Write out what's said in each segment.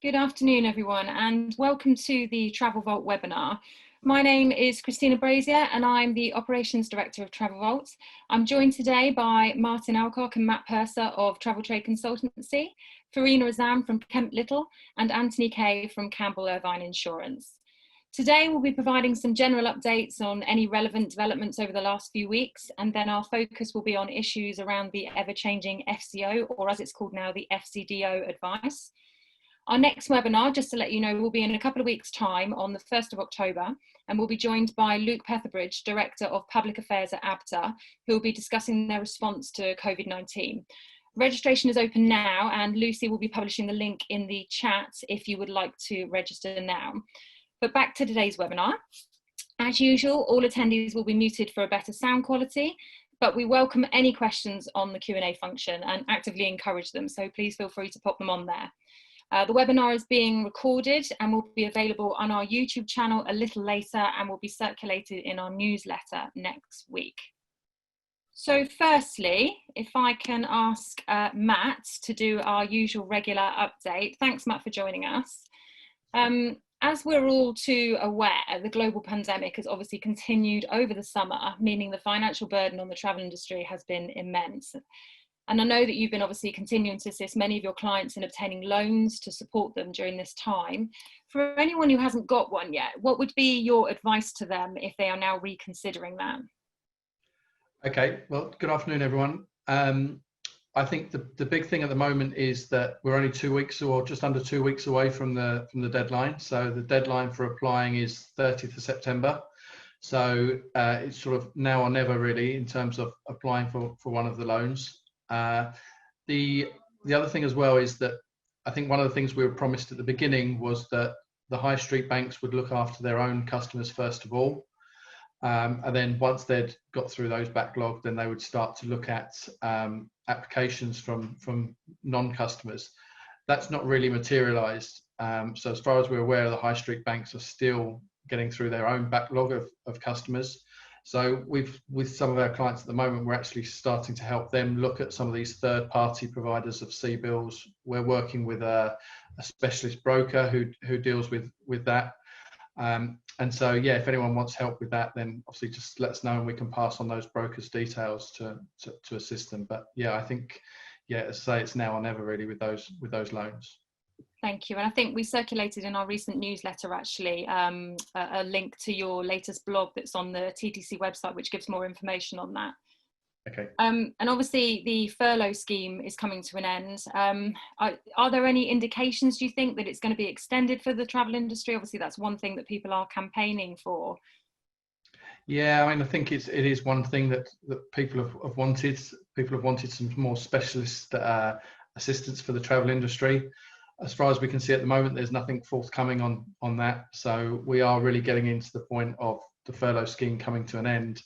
Good afternoon, everyone, and welcome to the Travel Vault webinar. My name is Christina Brazier, and I'm the Operations Director of Travel Vault. I'm joined today by Martin Alcock and Matt Purser of Travel Trade Consultancy, Farina Azam from Kemp, and Anthony Kaye from Campbell, Irvine Insurance. Today, we'll be providing some general updates on any relevant developments over the last few weeks, and then our focus will be on issues around the ever-changing FCO, or as it's called now, the FCDO advice. Our next webinar, just to let you know, will be in a couple of weeks' time on the 1st of October, and we'll be joined by Luke Petherbridge, Director of Public Affairs at ABTA, who will be discussing their response to COVID-19. Registration is open now, and Lucy will be publishing the link in the chat if you would like to register now. But back to today's webinar. As usual, all attendees will be muted for a better sound quality, but we welcome any questions on the Q&A function and actively encourage them, so please feel free to pop them on there. The webinar is being recorded and will be available on our YouTube channel a little later and will be circulated in our newsletter next week. So firstly, if I can ask Matt to do our usual regular update. Thanks, Matt, for joining us. As we're all too aware, the global pandemic has obviously continued over the summer, meaning the financial burden on the travel industry has been immense. And I know that you've been obviously continuing to assist many of your clients in obtaining loans to support them during this time. For anyone who hasn't got one yet, what would be your advice to them if they are now reconsidering that? Okay, well, good afternoon, everyone. I think the big thing at the moment is that we're only 2 weeks or just under 2 weeks away from the deadline. So the deadline for applying is 30th of September. So it's sort of now or never really in terms of applying for one of the loans. The other thing as well is that I think one of the things we were promised at the beginning was that the high street banks would look after their own customers first of all, and then once they'd got through those backlog, then they would start to look at applications from non-customers. That's not really materialized. So as far as we're aware, the high street banks are still getting through their own backlog of customers. So with some of our clients at the moment, we're actually starting to help them look at some of these third-party providers of CBILS. We're working with a specialist broker who deals with that. And so, yeah, if anyone wants help with that, then obviously just let us know and we can pass on those brokers' details to assist them. But yeah, I think, yeah, as I say, it's now or never really with those loans. Thank you. And I think we circulated in our recent newsletter actually a link to your latest blog that's on the TTC website, which gives more information on that. Okay. And obviously the furlough scheme is coming to an end. Are there any indications, do you think, that it's going to be extended for the travel industry? Obviously, that's one thing that people are campaigning for. Yeah, I mean, I think it is one thing that people have wanted. People have wanted some more specialist assistance for the travel industry. As far as we can see at the moment, there's nothing forthcoming on that. So we are really getting into the point of the furlough scheme coming to an end.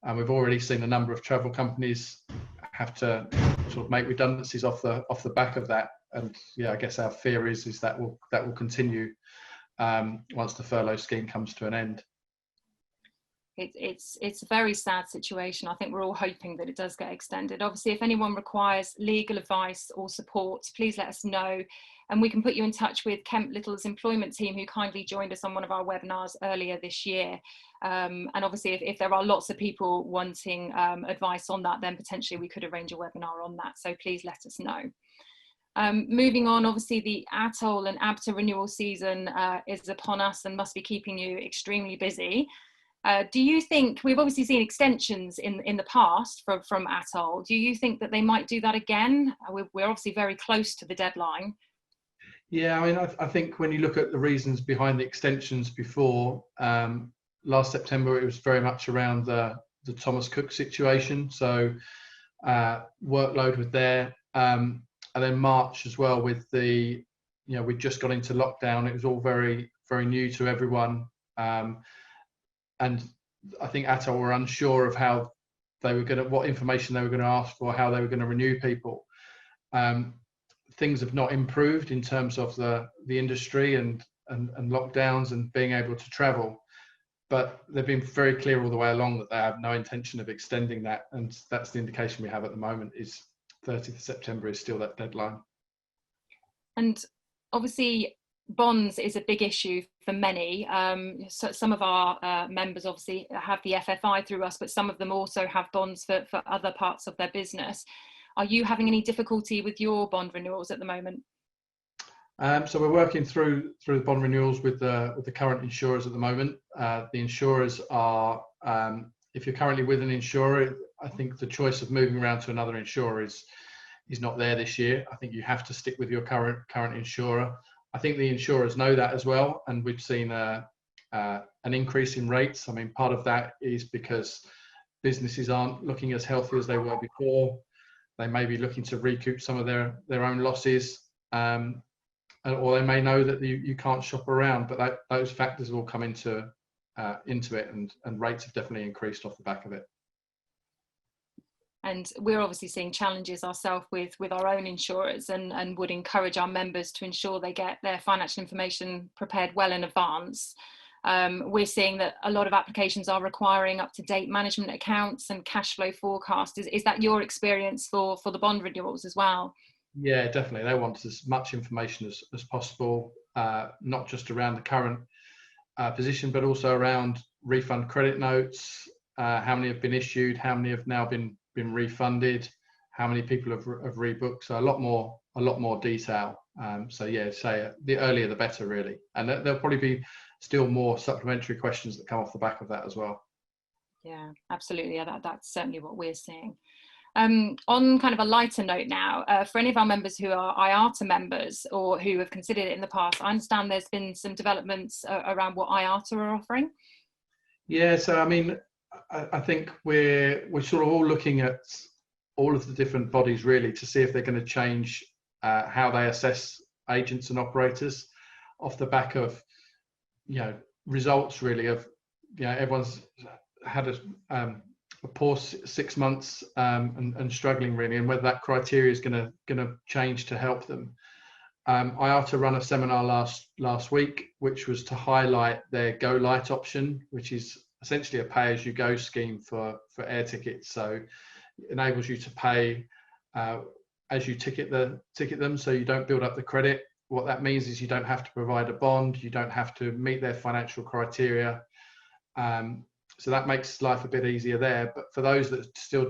And we've already seen a number of travel companies have to sort of make redundancies off the back of that. And yeah, I guess our fear is that will continue once the furlough scheme comes to an end. It's a very sad situation. I think we're all hoping that it does get extended. Obviously, if anyone requires legal advice or support, please let us know. And we can put you in touch with Kemp Little's employment team, who kindly joined us on one of our webinars earlier this year. And obviously, if there are lots of people wanting advice on that, then potentially we could arrange a webinar on that. So please let us know. Moving on, obviously the ATOL and ABTA renewal season is upon us and must be keeping you extremely busy. Do you think, we've obviously seen extensions in the past from ATOL, do you think that they might do that again? We're obviously very close to the deadline. Yeah, I mean, I think when you look at the reasons behind the extensions before, last September, it was very much around the Thomas Cook situation. So workload was there. And then March as well with we just got into lockdown. It was all very, very new to everyone. And I think ATOL were unsure of how they were what information they were going to ask for, how they were going to renew people. Things have not improved in terms of the industry and lockdowns and being able to travel. But they've been very clear all the way along that they have no intention of extending that. And that's the indication we have at the moment is 30th of September is still that deadline. And obviously bonds is a big issue for many. So some of our members obviously have the FFI through us, but some of them also have bonds for other parts of their business. Are you having any difficulty with your bond renewals at the moment? So we're working through the bond renewals with the current insurers at the moment. The insurers are, if you're currently with an insurer, I think the choice of moving around to another insurer is not there this year. I think you have to stick with your current insurer. I think the insurers know that as well, and we've seen an increase in rates. I mean, part of that is because businesses aren't looking as healthy as they were before. They may be looking to recoup some of their own losses, or they may know that you can't shop around. But those factors will come into it, and rates have definitely increased off the back of it. And we're obviously seeing challenges ourselves with our own insurers, and would encourage our members to ensure they get their financial information prepared well in advance. We're seeing that a lot of applications are requiring up-to-date management accounts and cash flow forecast. Is that your experience for the bond renewals as well? Yeah, definitely. They want as much information as possible, not just around the current position, but also around refund credit notes, how many have been issued, how many have now been refunded, how many people have rebooked. So a lot more detail. So yeah, the earlier the better, really. And there'll probably be still more supplementary questions that come off the back of that as well. Yeah, absolutely. Yeah, that's certainly what we're seeing. On kind of a lighter note now, for any of our members who are IATA members or who have considered it in the past, I understand there's been some developments around what IATA are offering. Yeah, so I mean, I think we're sort of all looking at all of the different bodies really to see if they're going to change how they assess agents and operators off the back of results really of everyone's had a poor 6 months and struggling really, and whether that criteria is going to change to help them. IATA run a seminar last week, which was to highlight their Go Light option, which is essentially a pay-as-you-go scheme for air tickets. So it enables you to pay as you ticket them, so you don't build up the credit. What that means is you don't have to provide a bond, you don't have to meet their financial criteria. So that makes life a bit easier there. But for those that still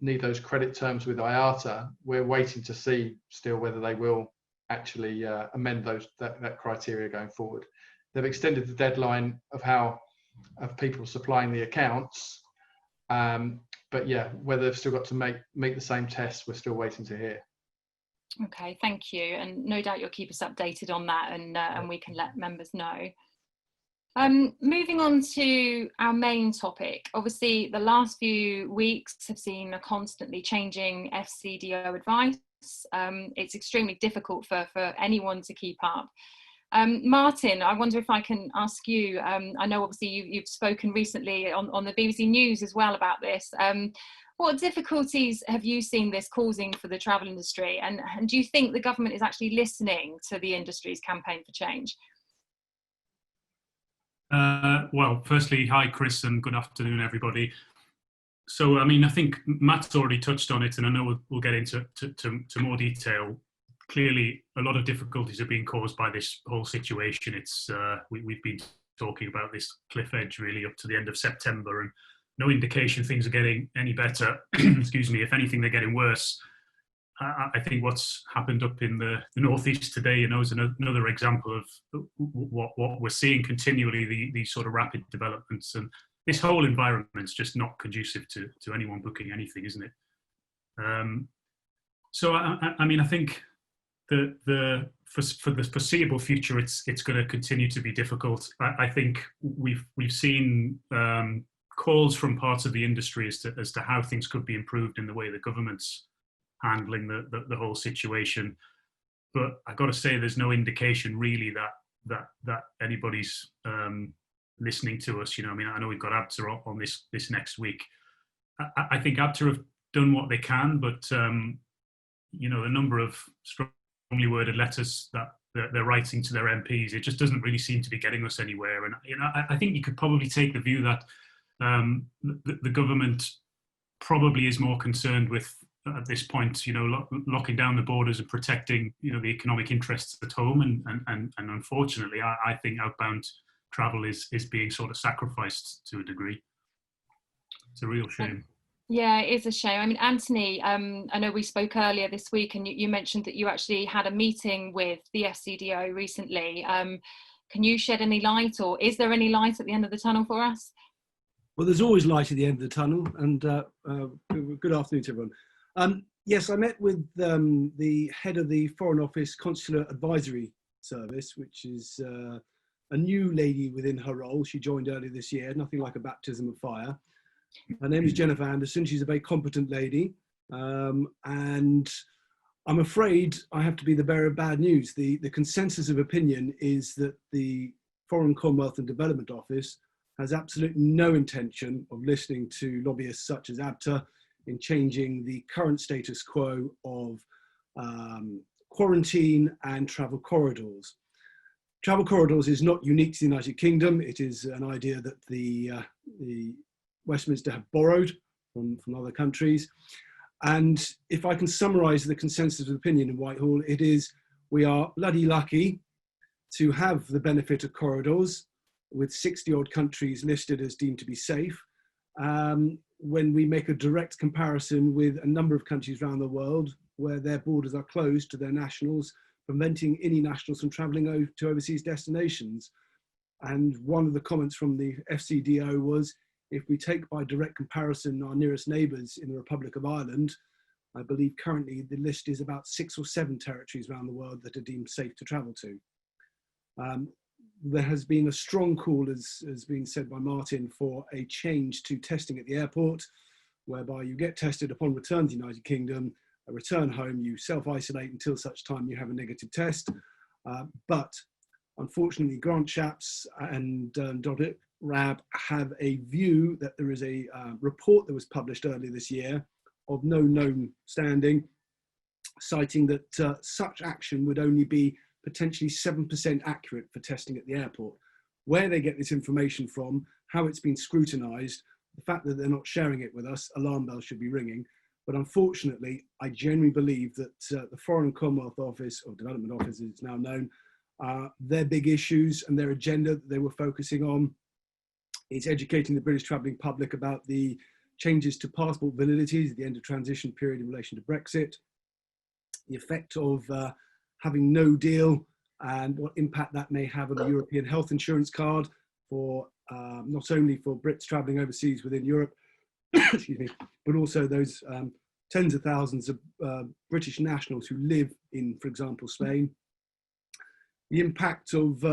need those credit terms with IATA, we're waiting to see still whether they will actually amend that criteria going forward. They've extended the deadline of people supplying the accounts, but yeah, whether they've still got to meet the same tests, we're still waiting to hear. Okay, thank you, and no doubt you'll keep us updated on that, and we can let members know. Moving on to our main topic, obviously the last few weeks have seen a constantly changing FCDO advice. It's extremely difficult for anyone to keep up. Martin, I wonder if I can ask you, I know obviously you've spoken recently on the BBC News as well about this. What difficulties have you seen this causing for the travel industry, and do you think the government is actually listening to the industry's campaign for change? Well, firstly, hi Chris, and good afternoon everybody. So, I mean, I think Matt's already touched on it, and I know we'll get into more detail. Clearly, a lot of difficulties are being caused by this whole situation. It's we've been talking about this cliff edge really up to the end of September, and no indication things are getting any better. Excuse me. If anything, they're getting worse. I think what's happened up in the northeast today, is another example of what we're seeing continually, these sort of rapid developments, and this whole environment's just not conducive to anyone booking anything, isn't it? So I mean, I think for the foreseeable future, it's going to continue to be difficult. I think we've seen calls from parts of the industry as to how things could be improved in the way the government's handling the whole situation, but I've got to say there's no indication really that anybody's listening to us. I mean, I know we've got ABTA on this next week. I think ABTA have done what they can, but the number of strongly worded letters that they're writing to their MPs, it just doesn't really seem to be getting us anywhere. And I think you could probably take the view that the government probably is more concerned with at this point, locking down the borders and protecting, the economic interests at home. And unfortunately, I think outbound travel is being sort of sacrificed to a degree. It's a real shame. Yeah, it is a shame. I mean, Anthony, I know we spoke earlier this week, and you mentioned that you actually had a meeting with the FCDO recently. Can you shed any light, or is there any light at the end of the tunnel for us? Well, there's always light at the end of the tunnel, and good afternoon to everyone. Yes, I met with the head of the Foreign Office Consular Advisory Service, which is a new lady within her role. She joined earlier this year, nothing like a baptism of fire. Her name is Jennifer Anderson. She's a very competent lady, and I'm afraid I have to be the bearer of bad news. The consensus of opinion is that the Foreign, Commonwealth and Development Office has absolutely no intention of listening to lobbyists such as ABTA in changing the current status quo of quarantine and travel corridors. Travel corridors is not unique to the United Kingdom. It is an idea that the Westminster have borrowed from other countries. And if I can summarise the consensus of opinion in Whitehall, it is we are bloody lucky to have the benefit of corridors with 60 odd countries listed as deemed to be safe. When we make a direct comparison with a number of countries around the world where their borders are closed to their nationals, preventing any nationals from travelling to overseas destinations. And one of the comments from the FCDO was, if we take by direct comparison our nearest neighbours in the Republic of Ireland, I believe currently the list is about 6 or 7 territories around the world that are deemed safe to travel to. There has been a strong call, as being said by Martin, for a change to testing at the airport, whereby you get tested upon return to the United Kingdom, return home, you self-isolate until such time you have a negative test. But unfortunately, Grant Shapps and RAB have a view that there is a report that was published earlier this year of no known standing, citing that such action would only be potentially 7% accurate for testing at the airport. Where they get this information from, how it's been scrutinised, the fact that they're not sharing it with us, alarm bells should be ringing. But unfortunately, I genuinely believe that the Foreign and Commonwealth Office, or Development Office as it's now known, their big issues and their agenda that they were focusing on is educating the British travelling public about the changes to passport validities at the end of transition period in relation to Brexit, the effect of having no deal and what impact that may have on the European health insurance card for not only for Brits travelling overseas within Europe, excuse me, but also those tens of thousands of British nationals who live in, for example, Spain. The impact of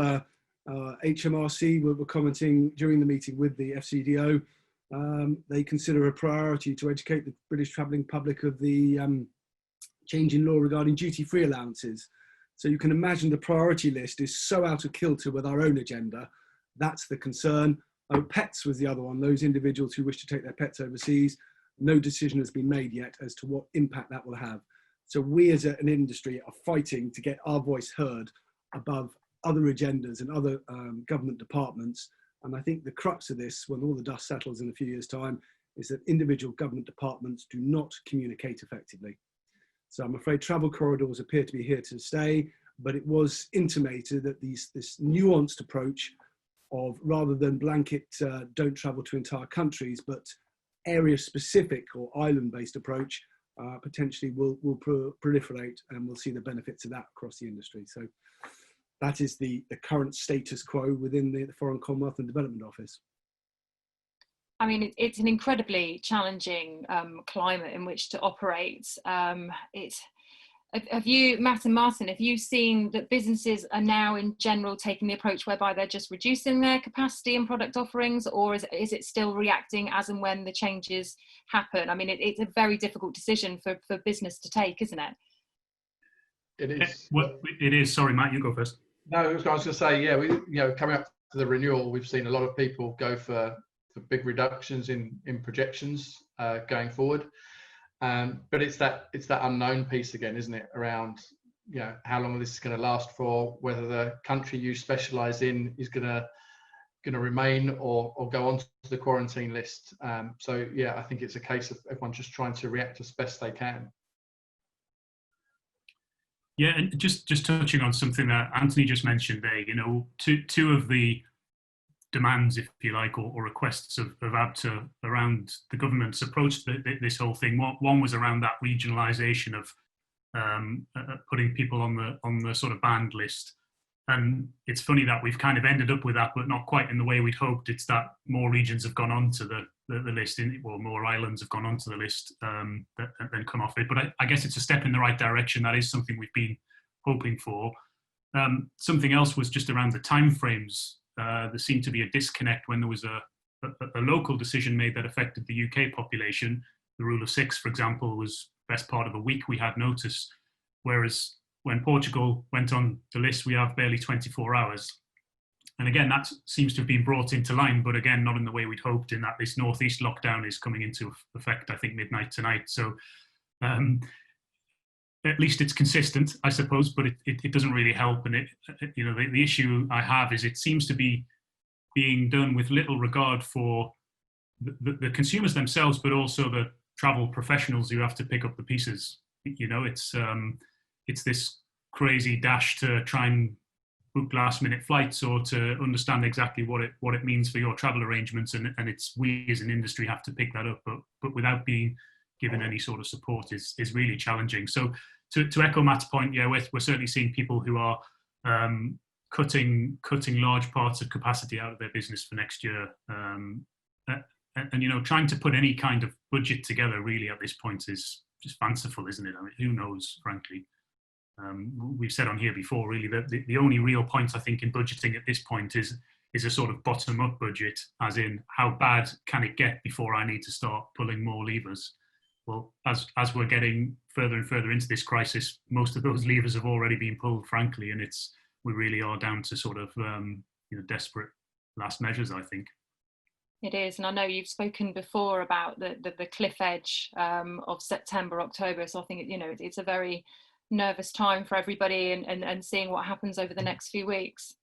HMRC, we were commenting during the meeting with the FCDO. They consider a priority to educate the British travelling public of the change in law regarding duty-free allowances. So you can imagine the priority list is so out of kilter with our own agenda. That's the concern. Pets was the other one, those individuals who wish to take their pets overseas. No decision has been made yet as to what impact that will have. So we as an industry are fighting to get our voice heard above other agendas and other government departments. And I think the crux of this, when all the dust settles in a few years' time, is that individual government departments do not communicate effectively. So I'm afraid travel corridors appear to be here to stay, but it was intimated that this nuanced approach of, rather than blanket don't travel to entire countries, but area specific or island based approach potentially will proliferate, and we'll see the benefits of that across the industry. So that is the current status quo within the Foreign, Commonwealth and Development Office. I mean, it's an incredibly challenging climate in which to operate. Have you, Matt and Martin, have you seen that businesses are now in general taking the approach whereby they're just reducing their capacity and product offerings, or is it still reacting as and when the changes happen? I mean, it's a very difficult decision for business to take, isn't it? It is. Well, it is. Sorry, Matt, you go first. No, I was going to say, yeah, coming up to the renewal, we've seen a lot of people go for big reductions in projections going forward. But it's that unknown piece again, isn't it? Around, how long this is going to last for, whether the country you specialise in is going to going to remain or go on to the quarantine list. So yeah, I think it's a case of everyone just trying to react as best they can. Yeah, and just touching on something that Anthony just mentioned there, you know, two of the demands, if you like, or requests of ABTA around the government's approach to this whole thing. One was around that regionalisation of putting people on the sort of banned list. And it's funny that we've kind of ended up with that, but not quite in the way we'd hoped. It's that more regions have gone onto the list, or more islands have gone onto the list and come off it. But I guess it's a step in the right direction. That is something we've been hoping for. Something else was just around the timeframes. There seemed to be a disconnect when there was a local decision made that affected the UK population. The rule of 6, for example, was best part of a week we had notice, whereas when Portugal went on the list, we have barely 24 hours. And again, that seems to have been brought into line, but again, not in the way we'd hoped, in that this northeast lockdown is coming into effect, I think, midnight tonight. So at least it's consistent, I suppose, but it doesn't really help. And you know, the issue I have is it seems to be being done with little regard for the consumers themselves, but also the travel professionals who have to pick up the pieces. You know, it's this crazy dash to try and book last minute flights, or to understand exactly what it means for your travel arrangements, and it's we as an industry have to pick that up, but without being given any sort of support is really challenging. So to echo Matt's point, yeah, we're certainly seeing people who are cutting large parts of capacity out of their business for next year, and you know, trying to put any kind of budget together really at this point is just fanciful, isn't it? I mean, who knows, frankly. We've said on here before, really, that the only real point I think in budgeting at this point is a sort of bottom-up budget, as in how bad can it get before I need to start pulling more levers. Well, as we're getting further and further into this crisis, most of those levers have already been pulled, frankly, and we really are down to sort of you know, desperate last measures, I think. It is, and I know you've spoken before about the cliff edge of September, October. So I think, you know, it's a very nervous time for everybody, and seeing what happens over the next few weeks.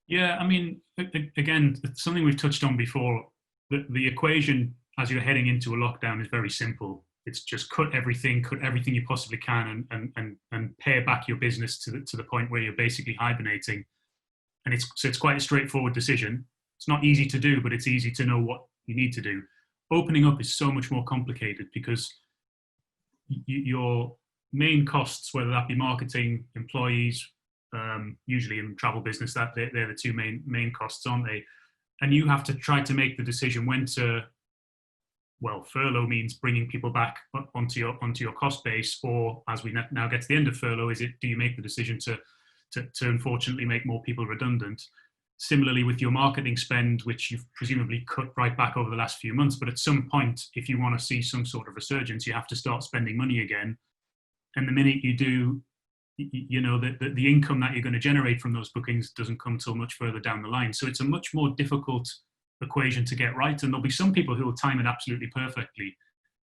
Yeah, I mean, again, it's something we've touched on before. The equation as you're heading into a lockdown is very simple. It's just cut everything you possibly can, and pare back your business to the point where you're basically hibernating. And it's quite a straightforward decision. It's not easy to do, but it's easy to know what you need to do. Opening up is so much more complicated, because your main costs, whether that be marketing, employees, usually in travel business, that they're the two main costs, aren't they? And you have to try to make the decision when to, well, furlough means bringing people back onto your cost base, or as we now get to the end of furlough, do you make the decision to unfortunately make more people redundant? Similarly with your marketing spend, which you've presumably cut right back over the last few months, but at some point, if you want to see some sort of resurgence, you have to start spending money again. And the minute you do, you know, the income that you're going to generate from those bookings doesn't come till much further down the line. So it's a much more difficult equation to get right. And there'll be some people who will time it absolutely perfectly.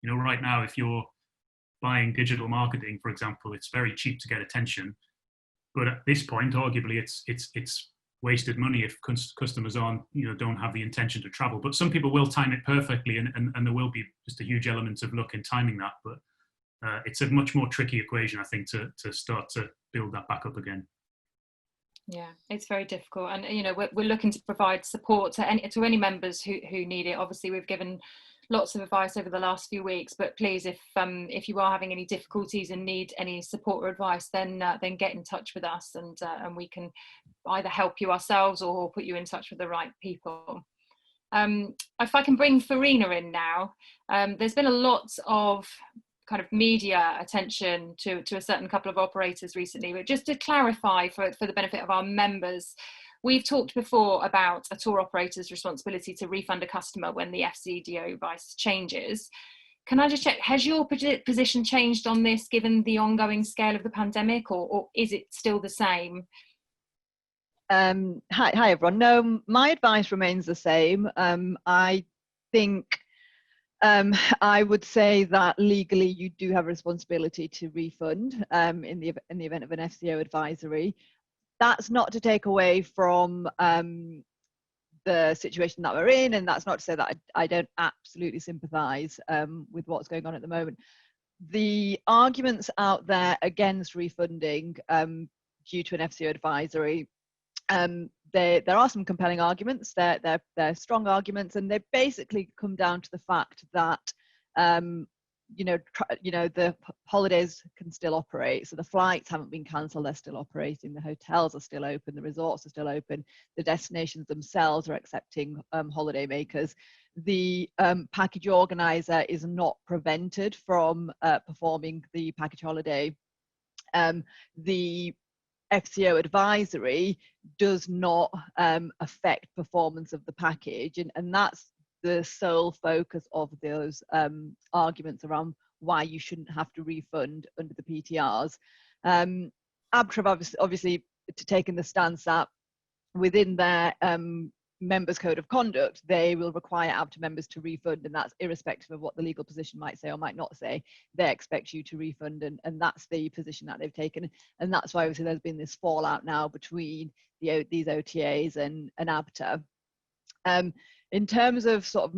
You know, right now, if you're buying digital marketing, for example, it's very cheap to get attention. But at this point, arguably, it's wasted money if customers don't have the intention to travel. But some people will time it perfectly, and there will be just a huge element of luck in timing that. But it's a much more tricky equation, I think, to start to build that back up again. Yeah, it's very difficult, and you know, we're looking to provide support to any members who need it. Obviously, we've given lots of advice over the last few weeks, but please, if you are having any difficulties and need any support or advice, then get in touch with us, and we can either help you ourselves or put you in touch with the right people. If I can bring Farina in now, there's been a lot of kind of media attention to a certain couple of operators recently, but just to clarify for the benefit of our members, we've talked before about a tour operator's responsibility to refund a customer when the FCDO advice changes. Can I just check, has your position changed on this given the ongoing scale of the pandemic, or is it still the same? Hi everyone. No, my advice remains the same. I think I would say that legally you do have a responsibility to refund in the event of an FCDO advisory. That's not to take away from the situation that we're in, and that's not to say that I don't absolutely sympathise with what's going on at the moment. The arguments out there against refunding due to an FCO advisory, there are some compelling arguments. They're strong arguments, and they basically come down to the fact that the holidays can still operate. So the flights haven't been cancelled, they're still operating. The hotels are still open, the resorts are still open, the destinations themselves are accepting holiday makers. The package organizer is not prevented from performing the package holiday. The FCO advisory does not affect performance of the package, and that's the sole focus of those arguments around why you shouldn't have to refund under the PTRs. ABTRA have obviously taken the stance that within their members' code of conduct, they will require ABTRA members to refund, and that's irrespective of what the legal position might say or might not say. They expect you to refund, and that's the position that they've taken, and that's why obviously there's been this fallout now between these OTAs and ABTRA. In terms of sort of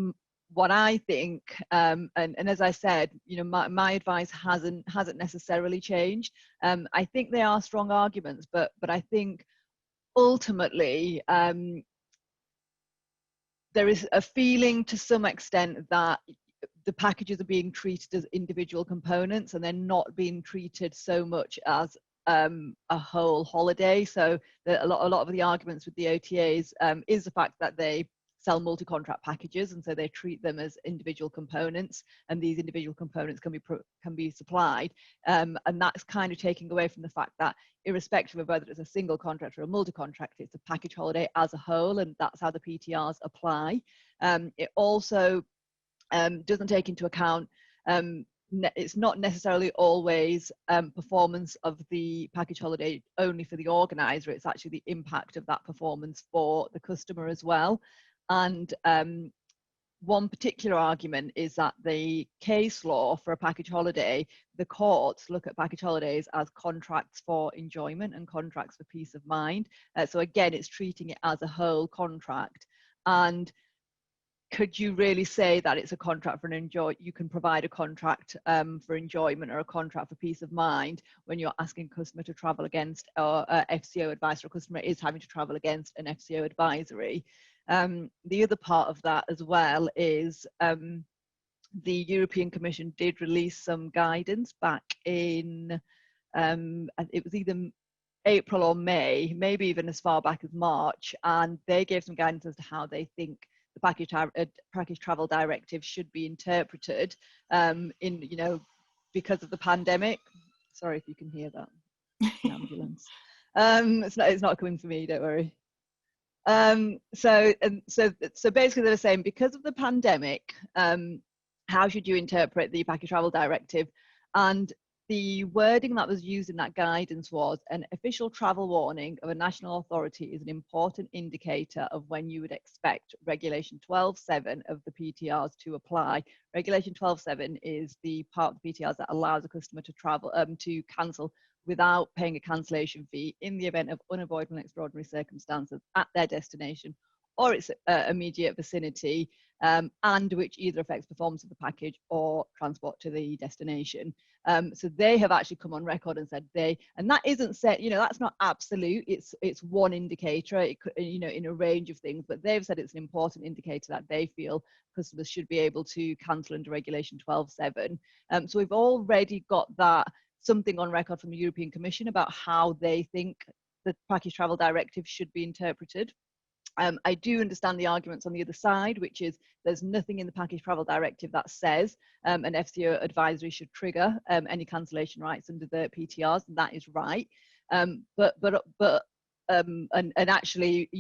what I think, and as I said, my advice hasn't necessarily changed. I think they are strong arguments, but I think ultimately there is a feeling to some extent that the packages are being treated as individual components, and they're not being treated so much as a whole holiday. So a lot of the arguments with the OTAs is the fact that they sell multi-contract packages, and so they treat them as individual components, and these individual components can be supplied, and that's kind of taking away from the fact that irrespective of whether it's a single contract or a multi-contract, it's a package holiday as a whole, and that's how the PTRs apply. It also doesn't take into account it's not necessarily always performance of the package holiday only for the organizer, it's actually the impact of that performance for the customer as well. And one particular argument is that the case law for a package holiday, the courts look at package holidays as contracts for enjoyment and contracts for peace of mind. So again, it's treating it as a whole contract. And could you really say that it's a contract for you can provide a contract for enjoyment or a contract for peace of mind when you're asking a customer to travel against, or FCO advice, or a customer is having to travel against an FCO advisory? The other part of that as well is the European Commission did release some guidance back in, it was either April or May, maybe even as far back as March, and they gave some guidance as to how they think the package travel directive should be interpreted because of the pandemic. Sorry if you can hear that, an ambulance. It's not coming for me, don't worry. So basically they were saying, because of the pandemic, how should you interpret the package travel directive? And the wording that was used in that guidance was, an official travel warning of a national authority is an important indicator of when you would expect Regulation 12.7 of the PTRs to apply. Regulation 12.7 is the part of the PTRs that allows a customer to travel, to cancel without paying a cancellation fee in the event of unavoidable and extraordinary circumstances at their destination or its immediate vicinity, and which either affects performance of the package or transport to the destination. So they have actually come on record and said and that isn't set, that's not absolute, it's one indicator, it could, in a range of things, but they've said it's an important indicator that they feel customers should be able to cancel under Regulation 12.7. So we've already got that something on record from the European Commission about how they think the package travel directive should be interpreted. I do understand the arguments on the other side, which is there's nothing in the package travel directive that says an FCO advisory should trigger any cancellation rights under the PTRs, and that is right. And actually,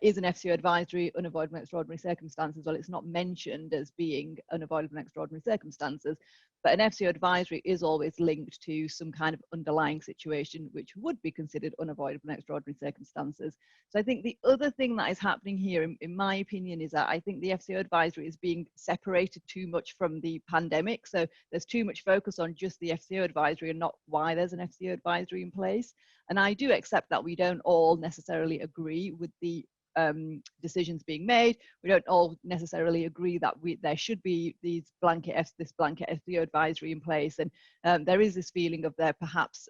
is an FCO advisory unavoidable and extraordinary circumstances? Well, it's not mentioned as being unavoidable and extraordinary circumstances, but an FCO advisory is always linked to some kind of underlying situation which would be considered unavoidable and extraordinary circumstances. So I think the other thing that is happening here, in my opinion, is that I think the FCO advisory is being separated too much from the pandemic. So there's too much focus on just the FCO advisory and not why there's an FCO advisory in place. And I do accept that we don't all necessarily agree with the decisions being made. We don't all necessarily agree that there should be this blanket FCDO advisory in place, and there is this feeling of there perhaps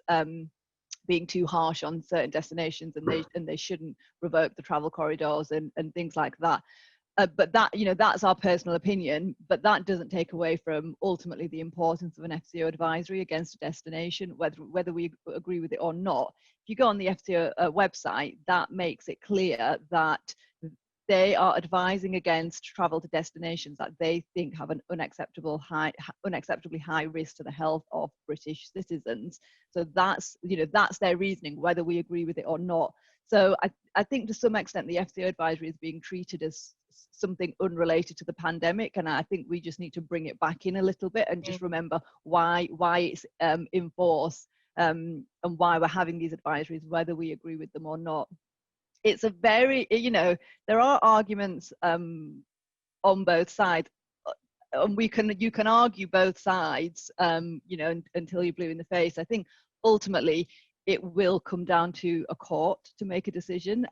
being too harsh on certain destinations, and they shouldn't revoke the travel corridors and things like that. But that, that's our personal opinion, but that doesn't take away from ultimately the importance of an FCDO advisory against a destination, whether we agree with it or not. If you go on the FCDO website, that makes it clear that they are advising against travel to destinations that they think have an unacceptably high risk to the health of British citizens. So that's their reasoning, whether we agree with it or not. So I think to some extent the FCDO advisory is being treated as something unrelated to the pandemic, and I think we just need to bring it back in a little bit and just remember why it's in force, and why we're having these advisories, whether we agree with them or not. It's a very, there are arguments on both sides, and you can argue both sides, until you're blue in the face. I think ultimately it will come down to a court to make a decision,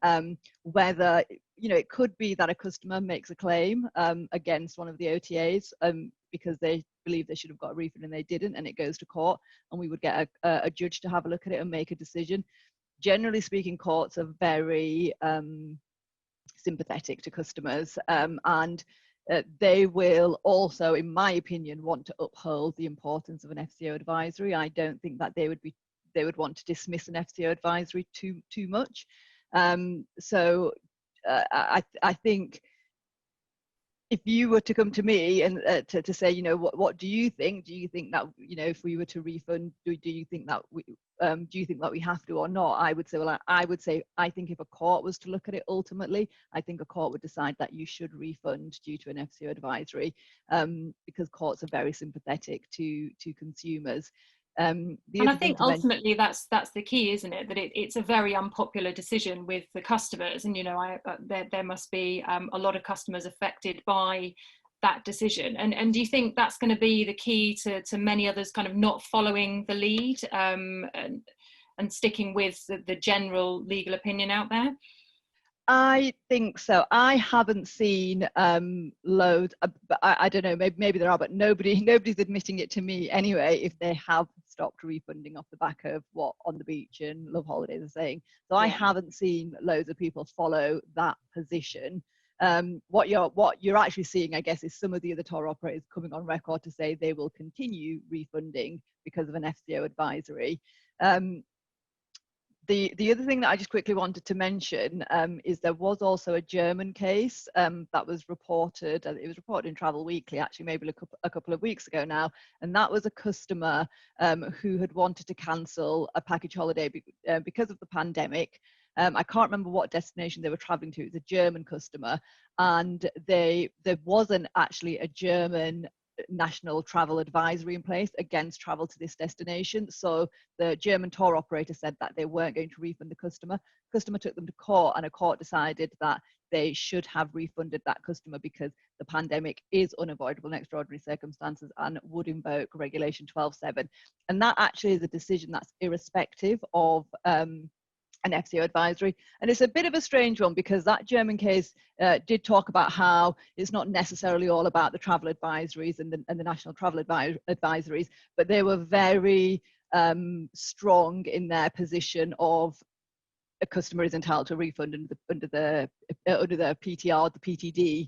whether, it could be that a customer makes a claim against one of the OTAs because they believe they should have got a refund and they didn't, and it goes to court, and we would get a judge to have a look at it and make a decision. Generally speaking, courts are very sympathetic to customers, and they will also, in my opinion, want to uphold the importance of an FCDO advisory. I don't think that they would want to dismiss an FCDO advisory too much. So I think if you were to come to me and to say, what do you think? Do you think that, if we were to refund, do you think that we have to or not? I would say, I think if a court was to look at it ultimately, I think a court would decide that you should refund due to an FCDO advisory, because courts are very sympathetic to consumers. And I think ultimately that's the key, isn't it? That it's a very unpopular decision with the customers, and there must be a lot of customers affected by that decision. And do you think that's going to be the key to many others kind of not following the lead, and sticking with the general legal opinion out there? I think so. I haven't seen loads, but I don't know, maybe there are, but nobody's admitting it to me anyway, if they have stopped refunding off the back of what On the Beach and Love Holidays are saying. So I haven't seen loads of people follow that position. What you're actually seeing, I guess, is some of the other tour operators coming on record to say they will continue refunding because of an FCDO advisory. The other thing that I just quickly wanted to mention is there was also a German case that was reported. It was reported in Travel Weekly, actually, maybe a couple of weeks ago now, and that was a customer who had wanted to cancel a package holiday because of the pandemic. I can't remember what destination they were traveling to. It was a German customer, and there wasn't actually a German national travel advisory in place against travel to this destination. So the German tour operator said that they weren't going to refund the customer. Customer took them to court, and a court decided that they should have refunded that customer because the pandemic is unavoidable in extraordinary circumstances and would invoke Regulation 12.7. And that actually is a decision that's irrespective of an FCDO advisory. And it's a bit of a strange one because that German case did talk about how it's not necessarily all about the travel advisories and the national travel advisories, but they were very strong in their position of a customer is entitled to a refund under the PTR, the PTD.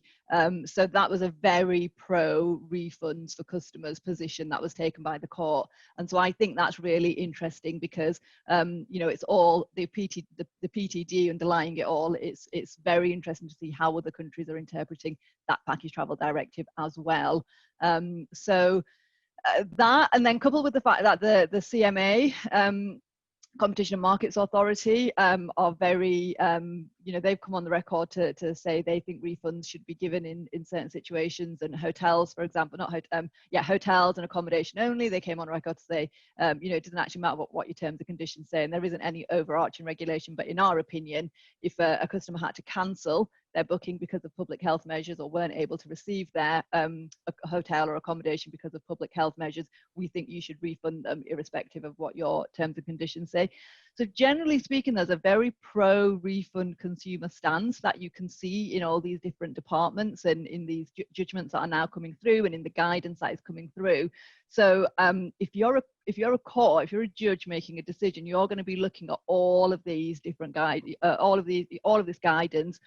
So that was a very pro refunds for customers position that was taken by the court. And so I think that's really interesting because, it's all the PTD underlying it all. It's very interesting to see how other countries are interpreting that package travel directive as well. That, and then coupled with the fact that the CMA, Competition and Markets Authority, are very, they've come on the record to say they think refunds should be given in certain situations, and hotels, for example, hotels and accommodation only. They came on record to say, it doesn't actually matter what your terms and conditions say, and there isn't any overarching regulation. But in our opinion, if a customer had to cancel their booking because of public health measures or weren't able to receive their a hotel or accommodation because of public health measures, we think you should refund them irrespective of what your terms and conditions say. So generally speaking, there's a very pro-refund consumer stance that you can see in all these different departments and in these judgments that are now coming through and in the guidance that is coming through. So if you're a judge making a decision, you're going to be looking at all of these different all of this guidance,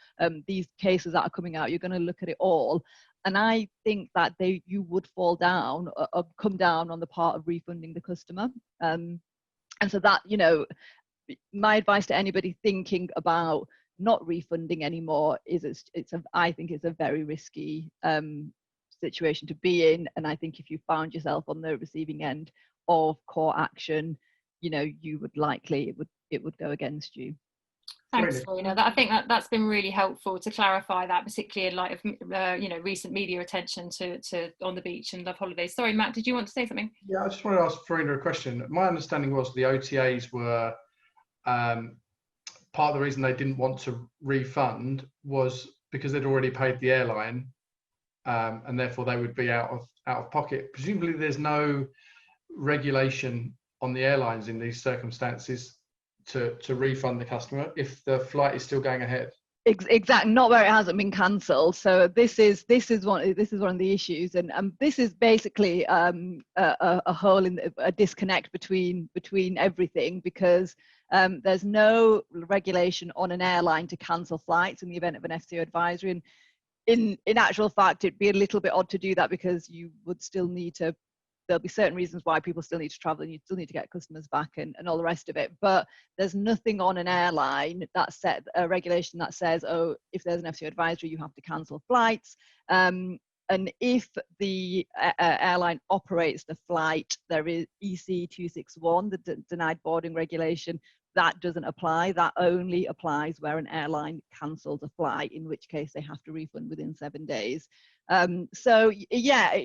these cases that are coming out. You're going to look at it all. And I think that you would fall down or come down on the part of refunding the customer. And so that, you know, my advice to anybody thinking about not refunding anymore is I think it's a very risky situation to be in. And I think if you found yourself on the receiving end of court action, you know, you would likely, it would go against you. Thanks, Farina. I think that's been really helpful to clarify that, particularly in light of you know, recent media attention to On the Beach and Love Holidays. Sorry, Matt, did you want to say something? Yeah, I just wanted to ask Farina a question. My understanding was the OTAs were part of the reason they didn't want to refund was because they'd already paid the airline, and therefore they would be out of pocket. Presumably, there's no regulation on the airlines in these circumstances to refund the customer if the flight is still going ahead. Exactly, not where it hasn't been cancelled. So this is one of the issues, and this is basically a hole in a disconnect between everything, because there's no regulation on an airline to cancel flights in the event of an FCDO advisory. And in actual fact, it'd be a little bit odd to do that, because you would still need to. There'll be certain reasons why people still need to travel, and you still need to get customers back and all the rest of it. But there's nothing on an airline that set a regulation that says, oh, if there's an FCDO advisory, you have to cancel flights. And if the airline operates the flight, there is EC 261, the denied boarding regulation. That doesn't apply. That only applies where an airline cancels a flight, in which case they have to refund within 7 days. So yeah,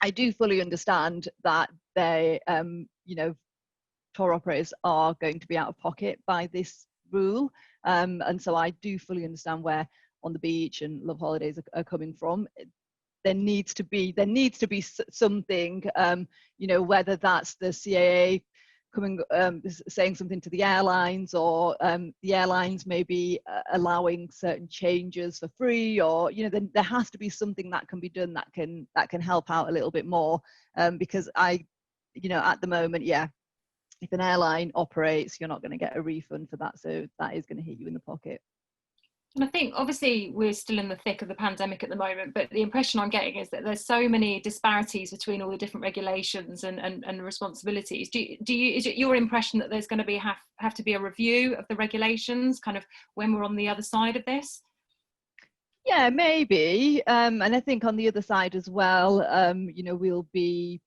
I do fully understand that they, you know, tour operators are going to be out of pocket by this rule, and so I do fully understand where On the Beach and Love Holidays are coming from. There needs to be something, you know, whether that's the CAA coming saying something to the airlines, or the airlines maybe allowing certain changes for free, or, you know, then there has to be something that can be done that can help out a little bit more, because you know, at the moment, yeah, if an airline operates, you're not going to get a refund for that, so that is going to hit you in the pocket. And I think obviously we're still in the thick of the pandemic at the moment, but the impression I'm getting is that there's so many disparities between all the different regulations and responsibilities. Is it your impression that there's going to have to be a review of the regulations kind of when we're on the other side of this? Yeah, maybe. And I think on the other side as well, you know, we'll be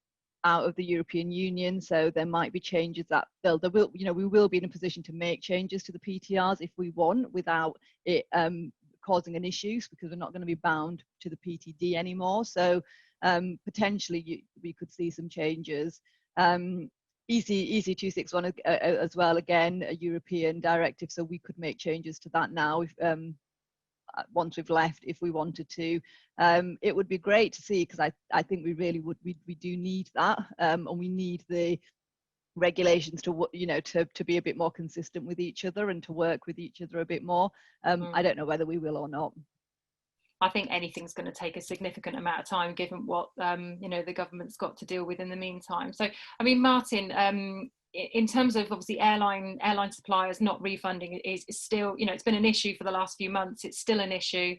out of the European Union, so there might be changes that we will be in a position to make changes to the PTRs if we want, without it causing an issue, because we're not going to be bound to the PTD anymore. So potentially we could see some changes. EC 261 as well, again, a European directive, so we could make changes to that now if once we've left, if we wanted to. It would be great to see, because I think we really would, we do need that, and we need the regulations to, you know, to be a bit more consistent with each other and to work with each other a bit more. I don't know whether we will or not. I think anything's going to take a significant amount of time, given what you know, the government's got to deal with in the meantime. So, I mean, Martin, in terms of obviously airline suppliers not refunding is still, you know, it's been an issue for the last few months. It's still an issue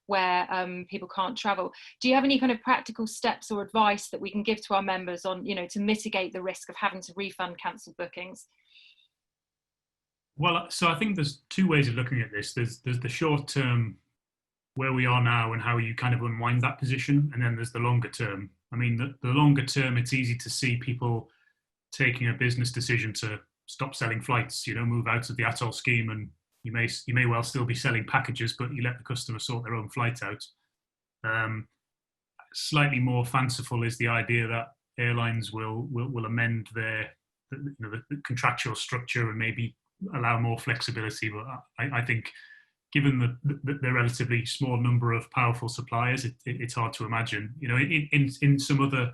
where people can't travel. Do you have any kind of practical steps or advice that we can give to our members on, you know, to mitigate the risk of having to refund cancelled bookings? Well, so I think there's two ways of looking at this. There's the short term, where we are now and how you kind of unwind that position, and then there's the longer term. I mean, the longer term, it's easy to see people taking a business decision to stop selling flights, you know, move out of the atoll scheme, and you may well still be selling packages, but you let the customer sort their own flight out. Slightly more fanciful is the idea that airlines will amend their the contractual structure and maybe allow more flexibility. But I think, given the relatively small number of powerful suppliers, it's hard to imagine. You know, in some other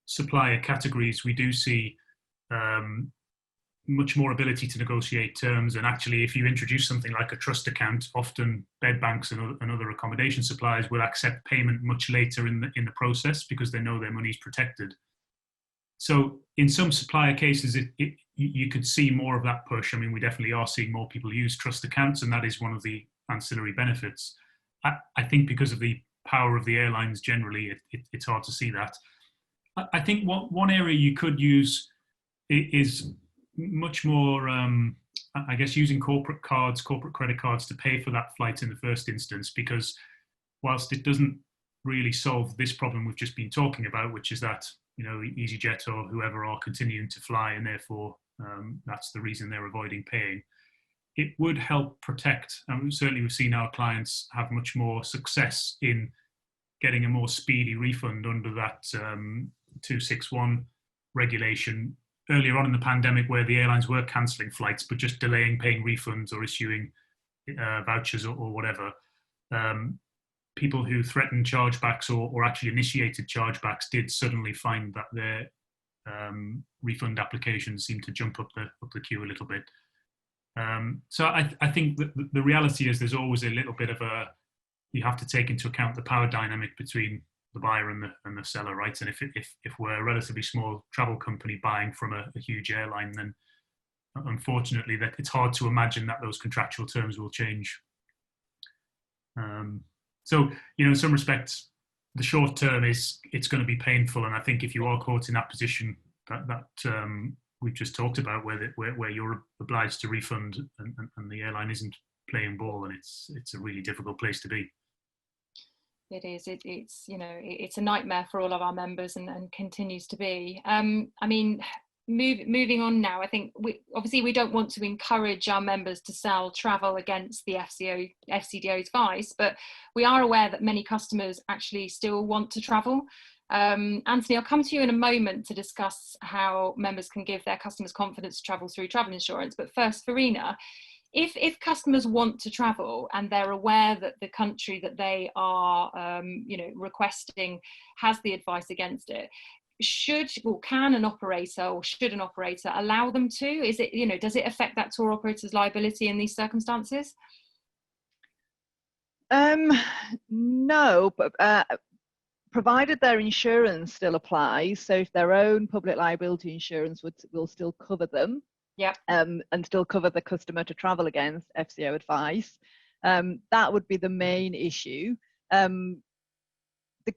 supplier categories, we do see much more ability to negotiate terms. And actually, if you introduce something like a trust account, often bed banks and other accommodation suppliers will accept payment much later in the process because they know their money is protected. So in some supplier cases, you could see more of that push. I mean, we definitely are seeing more people use trust accounts, and that is one of the ancillary benefits. I think because of the power of the airlines generally, it's hard to see that. I think one area you could use is much more, I guess, using corporate credit cards to pay for that flight in the first instance, because whilst it doesn't really solve this problem we've just been talking about, which is that, you know, EasyJet or whoever are continuing to fly and therefore that's the reason they're avoiding paying, it would help protect, and certainly we've seen our clients have much more success in getting a more speedy refund under that 261 regulation earlier on in the pandemic, where the airlines were cancelling flights but just delaying paying refunds or issuing vouchers or whatever. People who threatened chargebacks or actually initiated chargebacks did suddenly find that their refund applications seemed to jump up the queue a little bit. So I think that the reality is there's always a little bit of you have to take into account the power dynamic between the buyer and the seller, right? And if we're a relatively small travel company buying from a huge airline, then unfortunately that it's hard to imagine that those contractual terms will change. So, you know, in some respects, the short term it's going to be painful, and I think if you are caught in that position that we've just talked about, where you're obliged to refund and the airline isn't playing ball, and it's a really difficult place to be. It is. It's you know, it's a nightmare for all of our members, and continues to be. I mean, moving on now. I think we don't want to encourage our members to sell travel against the FCDO's advice, but we are aware that many customers actually still want to travel. Anthony, I'll come to you in a moment to discuss how members can give their customers confidence to travel through travel insurance. But first, Farina, if customers want to travel and they're aware that the country that they are requesting has the advice against it, can an operator, or should an operator allow them to? Is it, you know, does it affect that tour operator's liability in these circumstances? No, but provided their insurance still applies, so if their own public liability insurance will still cover them, yeah, and still cover the customer to travel against FCO advice, that would be the main issue. The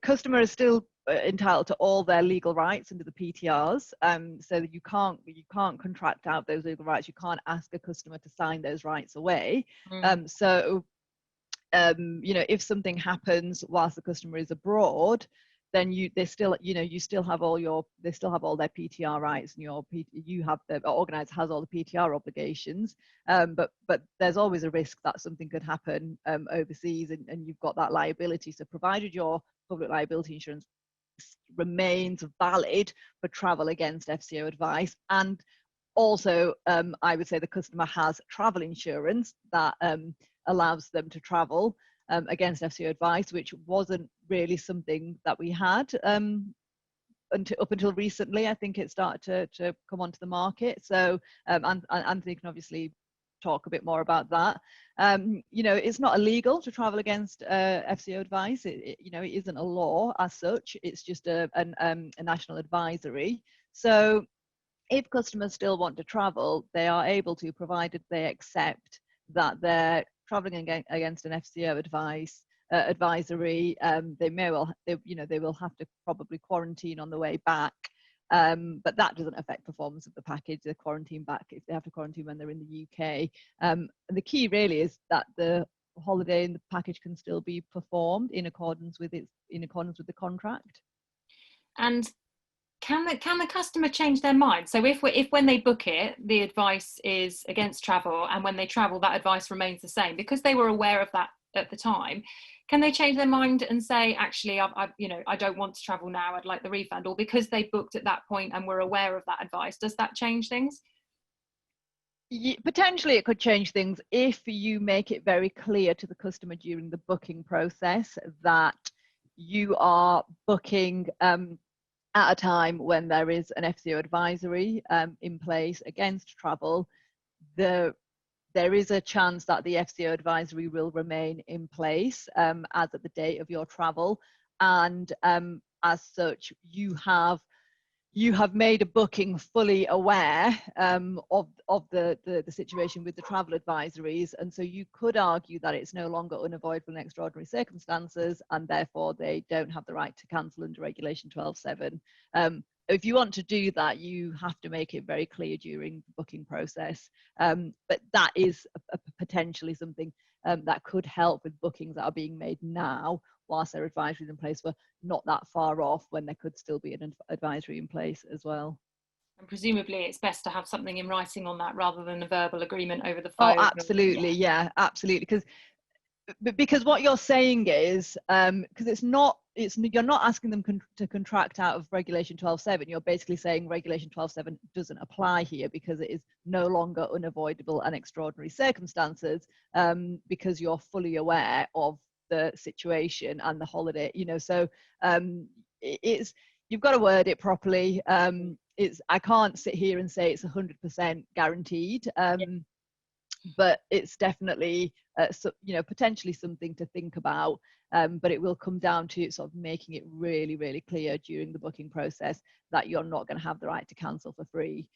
customer is still entitled to all their legal rights under the PTRs, so that you can't contract out those legal rights. You can't ask a customer to sign those rights away. So you know, if something happens whilst the customer is abroad, then they still have all their PTR rights, and the organizer has all the PTR obligations. But there's always a risk that something could happen overseas, and you've got that liability. So provided your public liability insurance remains valid for travel against FCO advice, and also I would say the customer has travel insurance that allows them to travel against FCO advice, which wasn't really something that we had up until recently. I think it started to come onto the market. So Anthony can obviously talk a bit more about that. You know, it's not illegal to travel against FCO advice. It isn't a law as such. It's just a national advisory. So if customers still want to travel, they are able to, provided they accept that they're traveling against an FCO advisory. They will have to probably quarantine on the way back, but that doesn't affect performance of the package. They quarantine back if they have to quarantine when they're in the UK. The key really is that the holiday in the package can still be performed in accordance with the contract. And can the customer change their mind? So if when they book it, the advice is against travel, and when they travel, that advice remains the same because they were aware of that at the time, can they change their mind and say, actually, I don't want to travel now, I'd like the refund? Or because they booked at that point and were aware of that advice, does that change things? Potentially it could change things if you make it very clear to the customer during the booking process that you are booking at a time when there is an FCDO advisory in place against travel, there is a chance that the FCDO advisory will remain in place as at the date of your travel, and as such, you have made a booking fully aware of the situation with the travel advisories, and so you could argue that it's no longer unavoidable in extraordinary circumstances, and therefore they don't have the right to cancel under Regulation 12.7. If you want to do that, you have to make it very clear during the booking process. But that is potentially something that could help with bookings that are being made now, whilst their advisory is in place. We're not that far off when there could still be an advisory in place as well. And presumably it's best to have something in writing on that rather than a verbal agreement over the phone. Oh, absolutely, yeah, absolutely. Because what you're saying is, because you're not asking them to contract out of Regulation 12.7. You're basically saying Regulation 12.7 doesn't apply here because it is no longer unavoidable and extraordinary circumstances, because you're fully aware of the situation and the holiday, so you've got to word it properly. I can't sit here and say it's 100% guaranteed, but it's definitely potentially something to think about, but it will come down to sort of making it really, really clear during the booking process that you're not going to have the right to cancel for free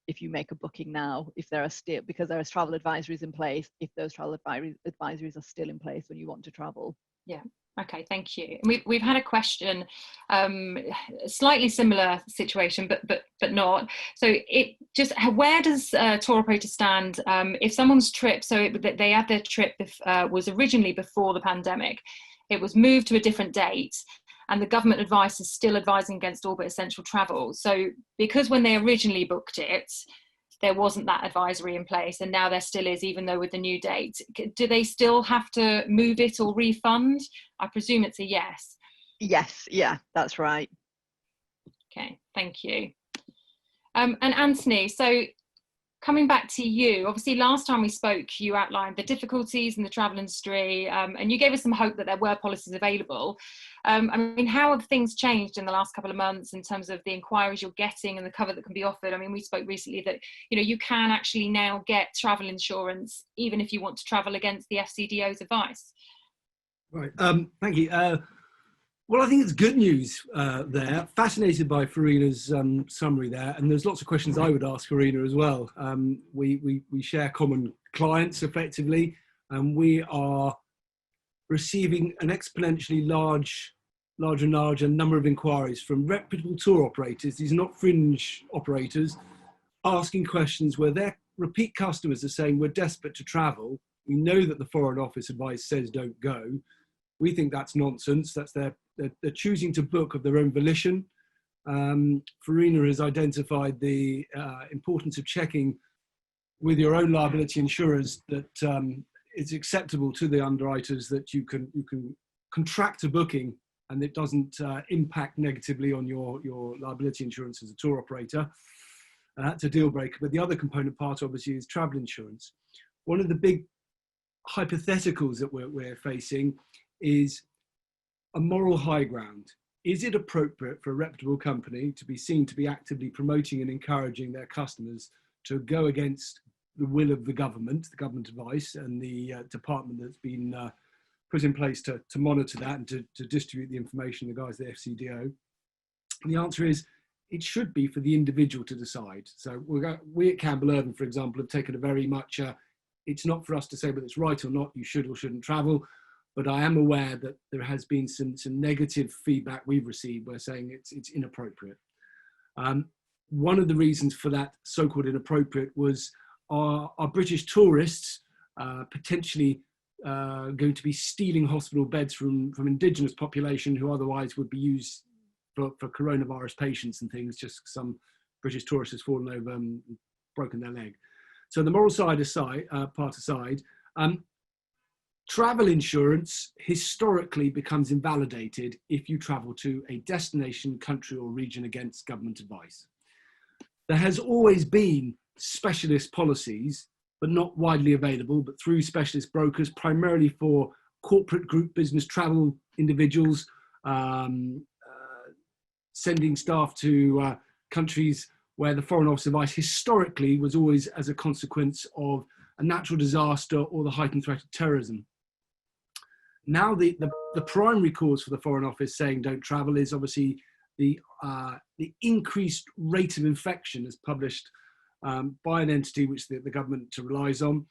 if you make a booking now, if there are still, because there are travel advisories in place, if those travel advisories are still in place when you want to travel. Yeah. Okay, thank you. We've had a question, slightly similar situation, but not. So where does tour operator stand if someone's trip? So they had their trip was originally before the pandemic. It was moved to a different date, and the government advice is still advising against all but essential travel. So because when they originally booked it, there wasn't that advisory in place, and now there still is, even though with the new date. Do they still have to move it or refund? I presume it's a yes. Yes, yeah, that's right. Okay, thank you. And Anthony, so coming back to you, obviously last time we spoke, you outlined the difficulties in the travel industry, and you gave us some hope that there were policies available. I mean, how have things changed in the last couple of months in terms of the inquiries you're getting and the cover that can be offered? I mean, we spoke recently that, you can actually now get travel insurance even if you want to travel against the FCDO's advice. Right, thank you. Well, I think it's good news there. Fascinated by Farina's summary there, and there's lots of questions I would ask Farina as well. We share common clients effectively, and we are receiving an exponentially larger number of inquiries from reputable tour operators. These are not fringe operators, asking questions where their repeat customers are saying, we're desperate to travel. We know that the Foreign Office advice says don't go. We think that's nonsense. That's they're choosing to book of their own volition. Farina has identified the importance of checking with your own liability insurers that it's acceptable to the underwriters that you can contract a booking and it doesn't impact negatively on your liability insurance as a tour operator. That's a deal breaker. But the other component part obviously is travel insurance. One of the big hypotheticals that we're facing is a moral high ground. Is it appropriate for a reputable company to be seen to be actively promoting and encouraging their customers to go against the will of the government advice and the department that's been put in place to monitor that and to distribute the information, the guys at the FCDO? And the answer is, it should be for the individual to decide. So we at Campbell, Irvine, for example, have taken a very much, it's not for us to say whether it's right or not, you should or shouldn't travel. But I am aware that there has been some negative feedback we've received where saying it's inappropriate. One of the reasons for that so-called inappropriate was our British tourists potentially going to be stealing hospital beds from indigenous population who otherwise would be used for coronavirus patients and things, just some British tourist has fallen over and broken their leg. So the moral side aside, part aside, travel insurance historically becomes invalidated if you travel to a destination, country or region against government advice. There has always been specialist policies, but not widely available, but through specialist brokers, primarily for corporate group business travel individuals, sending staff to countries where the Foreign Office advice historically was always as a consequence of a natural disaster or the heightened threat of terrorism. Now the primary cause for the Foreign Office saying don't travel is obviously the increased rate of infection as published by an entity which the government relies on.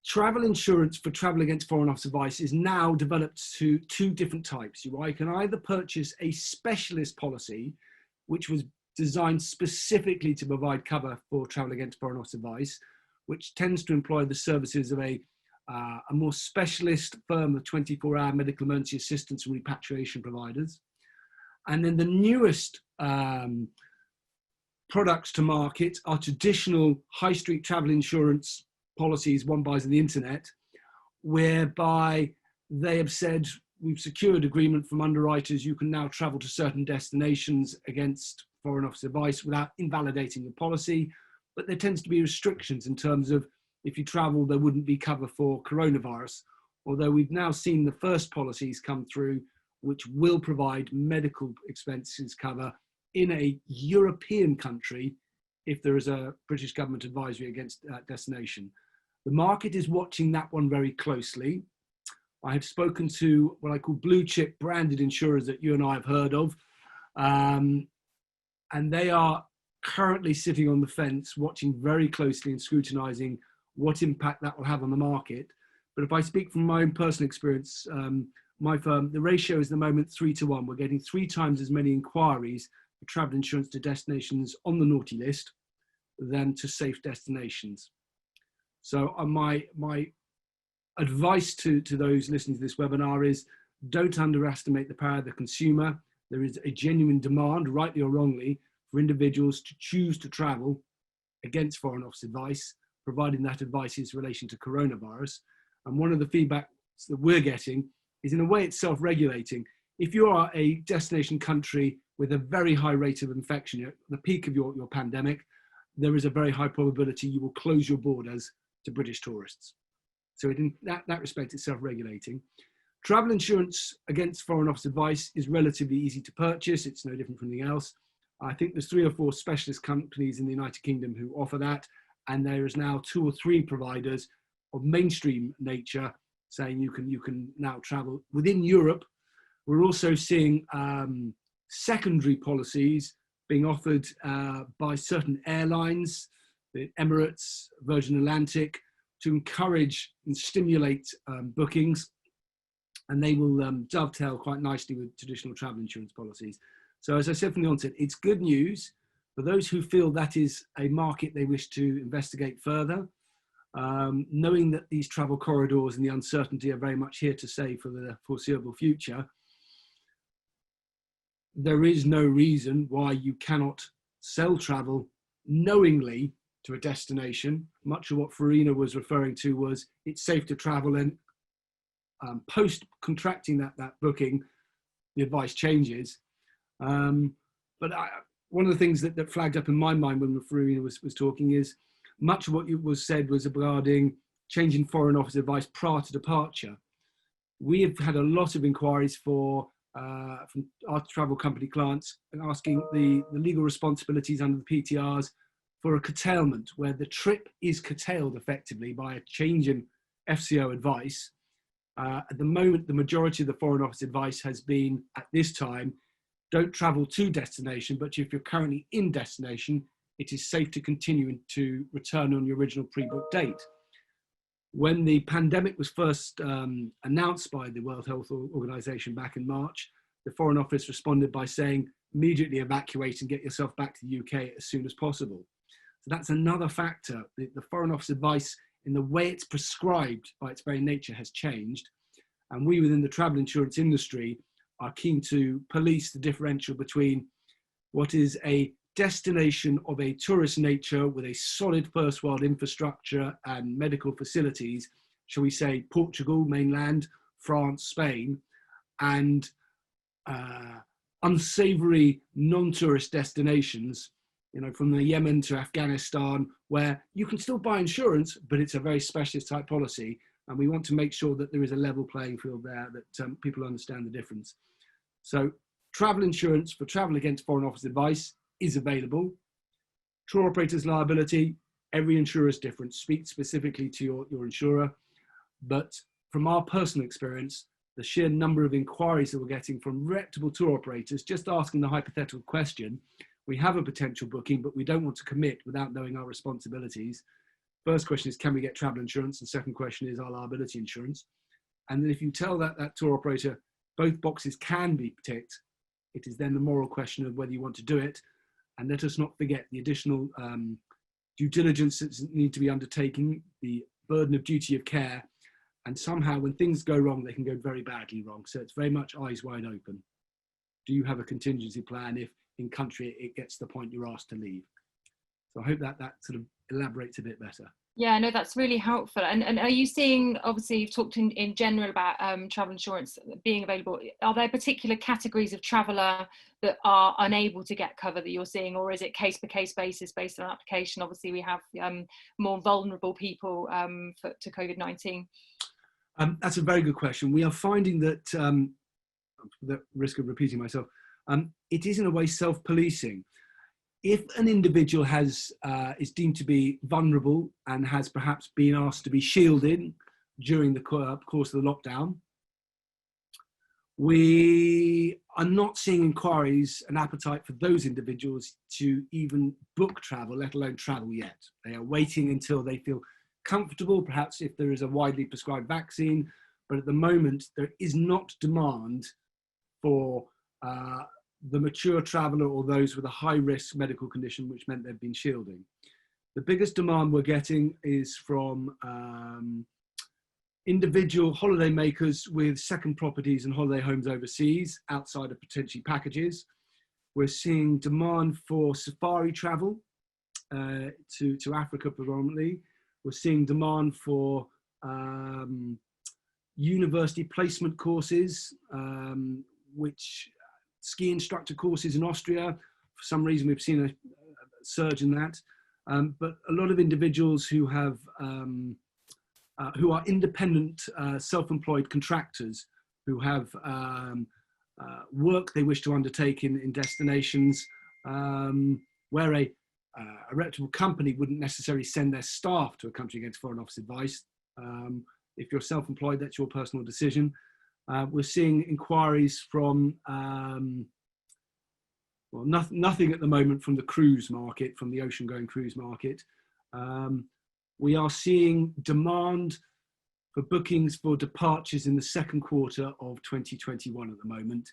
Travel insurance for travel against Foreign Office advice is now developed to two different types. You can either purchase a specialist policy, which was designed specifically to provide cover for travel against Foreign Office advice, which tends to employ the services of a more specialist firm of 24-hour medical emergency assistance and repatriation providers. And then the newest products to market are traditional high street travel insurance policies one buys on the internet, whereby they have said, we've secured agreement from underwriters, you can now travel to certain destinations against Foreign Office advice without invalidating the policy. But there tends to be restrictions in terms of if you travel, there wouldn't be cover for coronavirus. Although we've now seen the first policies come through, which will provide medical expenses cover in a European country if there is a British government advisory against that destination. The market is watching that one very closely. I have spoken to what I call blue chip branded insurers that you and I have heard of. And they are currently sitting on the fence, watching very closely and scrutinizing what impact that will have on the market. But if I speak from my own personal experience, my firm, the ratio is at the moment 3 to 1. We're getting 3 times as many inquiries for travel insurance to destinations on the naughty list than to safe destinations. So my advice to those listening to this webinar is don't underestimate the power of the consumer. There is a genuine demand, rightly or wrongly, for individuals to choose to travel against Foreign Office advice, providing that advice is in relation to coronavirus. And one of the feedbacks that we're getting is, in a way, it's self-regulating. If you are a destination country with a very high rate of infection, at the peak of your pandemic, there is a very high probability you will close your borders to British tourists. So in that respect, it's self-regulating. Travel insurance against Foreign Office advice is relatively easy to purchase. It's no different from anything else. I think there's 3 or 4 specialist companies in the United Kingdom who offer that. And there is now 2 or 3 providers of mainstream nature saying you can now travel within Europe. We're also seeing secondary policies being offered by certain airlines, the Emirates, Virgin Atlantic, to encourage and stimulate bookings, and they will dovetail quite nicely with traditional travel insurance policies. So as I said from the onset, it's good news for those who feel that is a market they wish to investigate further, knowing that these travel corridors and the uncertainty are very much here to stay for the foreseeable future. There is no reason why you cannot sell travel knowingly to a destination. Much of what Farina was referring to was it's safe to travel, and post-contracting that booking, the advice changes. But one of the things that flagged up in my mind when Farina was talking is much of what was said was regarding changing Foreign Office advice prior to departure. We have had a lot of inquiries from our travel company clients and asking the legal responsibilities under the PTRs for a curtailment, where the trip is curtailed effectively by a change in FCDO advice. At the moment, the majority of the Foreign Office advice has been, at this time, don't travel to destination, but if you're currently in destination, it is safe to continue to return on your original pre-booked date. When the pandemic was first announced by the World Health Organization back in March, the Foreign Office responded by saying, immediately evacuate and get yourself back to the UK as soon as possible. So that's another factor. The Foreign Office advice, in the way it's prescribed by its very nature, has changed. And we within the travel insurance industry are keen to police the differential between what is a destination of a tourist nature with a solid first world infrastructure and medical facilities, shall we say Portugal, mainland, France, Spain, and unsavory non-tourist destinations, you know, from the Yemen to Afghanistan, where you can still buy insurance, but it's a very specialist type policy. And we want to make sure that there is a level playing field there, that people understand the difference. So travel insurance for travel against foreign office advice is available. Tour operators liability, every insurer is different. Speak specifically to your insurer. But from our personal experience, the sheer number of inquiries that we're getting from reputable tour operators, just asking the hypothetical question, we have a potential booking, but we don't want to commit without knowing our responsibilities. First question is, can we get travel insurance? And second question is our liability insurance. And then if you tell that tour operator both boxes can be ticked, it is then the moral question of whether you want to do it. And let us not forget the additional due diligence that need to be undertaken, the burden of duty of care. And somehow when things go wrong, they can go very badly wrong. So it's very much eyes wide open. Do you have a contingency plan if in country it gets to the point you're asked to leave? So I hope that sort of elaborates a bit better. Yeah, no, that's really helpful. And are you seeing, obviously you've talked in general about travel insurance being available. Are there particular categories of traveller that are unable to get cover that you're seeing, or is it case by case basis based on application? Obviously we have more vulnerable people to COVID-19. That's a very good question. We are finding that, the risk of repeating myself, it is in a way self-policing. If an individual is deemed to be vulnerable and has perhaps been asked to be shielded during the course of the lockdown, we are not seeing inquiries and appetite for those individuals to even book travel, let alone travel yet. They are waiting until they feel comfortable, perhaps if there is a widely prescribed vaccine, but at the moment there is not demand for the mature traveller or those with a high risk medical condition, which meant they've been shielding. The biggest demand we're getting is from individual holiday makers with second properties and holiday homes overseas, outside of potentially packages. We're seeing demand for safari travel to Africa predominantly. We're seeing demand for university placement courses, which ski instructor courses in Austria. For some reason, we've seen a surge in that. But a lot of individuals who have, who are independent, self-employed contractors who have work they wish to undertake in destinations where a reputable company wouldn't necessarily send their staff to a country against foreign office advice. If you're self-employed, that's your personal decision. We're seeing inquiries from, well, nothing at the moment from the cruise market, from the ocean-going cruise market. We are seeing demand for bookings for departures in the second quarter of 2021 at the moment,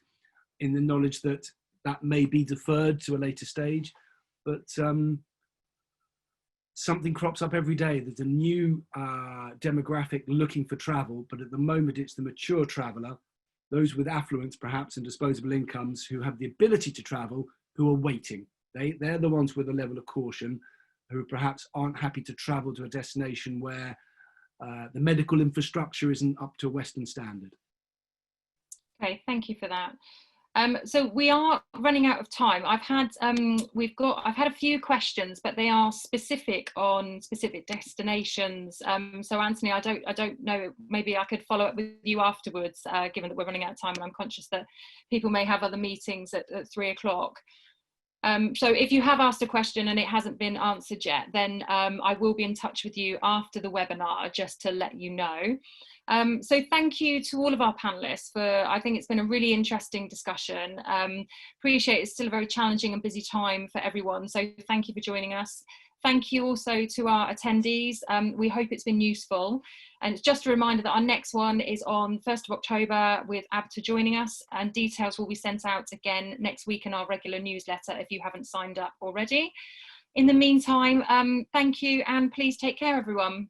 in the knowledge that that may be deferred to a later stage, but something crops up every day. There's a new demographic looking for travel, but at the moment it's the mature traveller, those with affluence perhaps and disposable incomes who have the ability to travel, who are waiting. They're the ones with a level of caution, who perhaps aren't happy to travel to a destination where the medical infrastructure isn't up to a Western standard. Okay, thank you for that. So we are running out of time. I've had a few questions, but they are specific on specific destinations. So Anthony, I don't know. Maybe I could follow up with you afterwards, given that we're running out of time, and I'm conscious that people may have other meetings at 3 o'clock. So if you have asked a question and it hasn't been answered yet, then I will be in touch with you after the webinar just to let you know. So thank you to all of our panelists I think it's been a really interesting discussion. Appreciate it's still a very challenging and busy time for everyone. So thank you for joining us. Thank you also to our attendees. We hope it's been useful. And it's just a reminder that our next one is on 1st of October with ABTA joining us, and details will be sent out again next week in our regular newsletter if you haven't signed up already. In the meantime, thank you and please take care everyone.